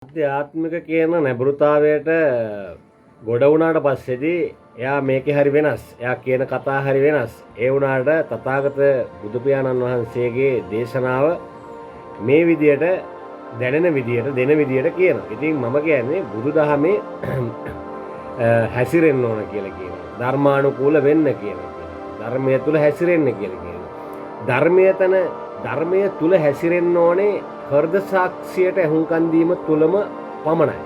ආධ්‍යාත්මික කියන නැඹුරුතාවයට ගොඩ වුණාට පස්සේදී එයා මේකේ හරි වෙනස්. එයා කියන කතා හරි වෙනස්. ඒ වුණාට තථාගත බුදු පියාණන් වහන්සේගේ දේශනාව මේ විදියට දැනෙන විදියට දෙන විදියට කියනවා. ඉතින් මම කියන්නේ බුදුදහමේ හැසිරෙන්න ඕන කියලා කියනවා. ධර්මානුකූල වෙන්න කියලා කියනවා. ධර්මයේ තුල හැසිරෙන්න කියලා කියනවා. ධර්මයේ තුල හැසිරෙන්න ඕනේ හෘද සාක්ෂියට ඇහුම්කන් දීම තුලම පමණයි.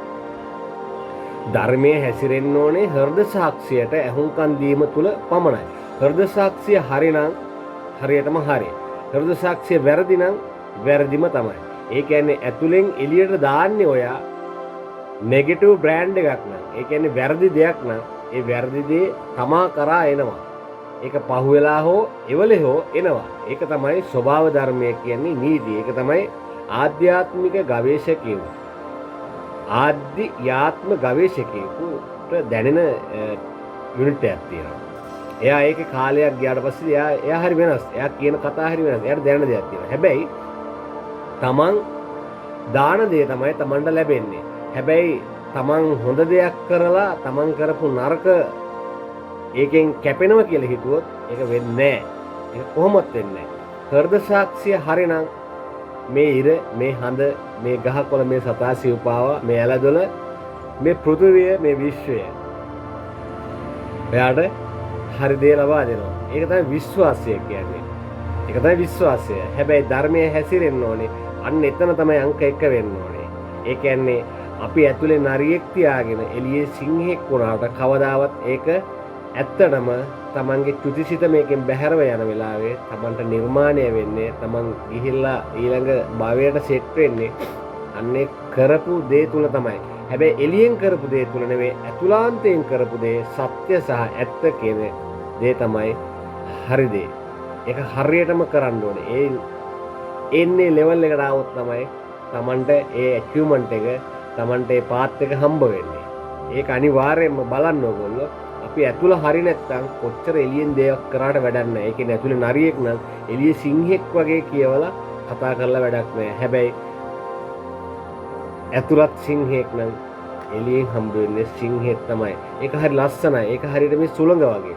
ධර්මයේ හැසිරෙන්න ඕනේ හෘද සාක්ෂියට ඇහුම්කන් දීම තුල පමණයි. හෘද සාක්ෂිය හරිනම් හරියටම හරි. හෘද සාක්ෂිය වැරදි නම් වැරදිම තමයි. ඒ කියන්නේ ඇතුලෙන් එළියට දාන්නේ ඔයා නෙගටිව් බ්‍රෑන්ඩ් එකක් නම්, ඒ කියන්නේ වැරදි දෙයක් නම්, ඒ වැරදි දේ තමා කරා එනවා. ඒක පහුවෙලා හෝ එවලේ හෝ එනවා. ඒක තමයි ස්වභාව ධර්මය කියන්නේ නීතිය. ඒක තමයි ආධ්‍යාත්මික ගවේෂකයෙකු ආධ්‍යාත්ම ගවේෂකයෙකුට දැනෙන යුනිට් එකක් තියෙනවා. එයා ඒකේ කාලයක් ගියාට පස්සේ එයා හරි වෙනස්. එයා කියන කතා හරි වෙනස්. එයාට දැනෙන දෙයක් තියෙනවා. හැබැයි තමන් දාන දේ තමයි තමන්ට ලැබෙන්නේ. හැබැයි තමන් හොඳ දෙයක් කරලා තමන් කරපු නරක ඒකෙන් කැපෙනවා කියලා හිතුවොත් ඒක වෙන්නේ නැහැ. ඒක කොහොමවත් වෙන්නේ නැහැ. හෘද සාක්ෂිය හරිනම් මේ ඉර, මේ හඳ, මේ ගහකොළ, මේ සතා සිව්පාව, මේ ඇලදොල, මේ පෘථිවිය, මේ විශ්වය එයාට හරි දේ ලබා දෙනවා. ඒක තමයි විශ්වාසය කියන්නේ. ඒක තමයි විශ්වාසය. හැබැයි ධර්මයේ හැසිරෙන්න ඕනේ. අන්න එතන තමයි අංක 1 වෙන්න ඕනේ. ඒ කියන්නේ අපි ඇතුලේ නරියෙක් තියාගෙන එළියේ සිංහෙක් වුණාට කවදාවත් ඒක ඇත්තටම තමන්ගේ චුතිසිත මේකෙන් බැහැරව යන වෙලාවේ තමන්ට නිර්මාණය වෙන්නේ, තමන් ගිහිල්ලා ඊළඟ භවයට සෙට් වෙන්නේ අන්නේ කරපු දේ තුල තමයි. හැබැයි එළියෙන් කරපු දේ තුල නෙවෙයි, ඇතුළාන්තයෙන් කරපු දේ සත්‍ය සහ ඇත්ත කියන දේ තමයි හරි දේ. ඒක හරියටම කරන්න ඕනේ. ඒ එන්නේ ලෙවල් එකට ආවොත් තමයි තමන්ට ඒ ඇචීව්මන්ට් එක, තමන්ට ඒ පාත් එක හම්බ වෙන්නේ. ඒක අනිවාර්යයෙන්ම බලන්න ඕගොල්ලෝ. අපි ඇතුළ හරි නැත්තම් කොච්චර එළියෙන් දේවල් කරාට වැඩක් නැහැ. ඒ කියන්නේ ඇතුළේ නරියෙක් නම් එළියේ සිංහෙක් වගේ කියවලා කතා කරලා වැඩක් නැහැ. හැබැයි ඇතුළත් සිංහෙක් නම් එළියෙන් හම්බ වෙන්නේ සිංහෙක් තමයි. ඒක හරි ලස්සනයි. ඒක හරියට මේ සුළඟ වගේ.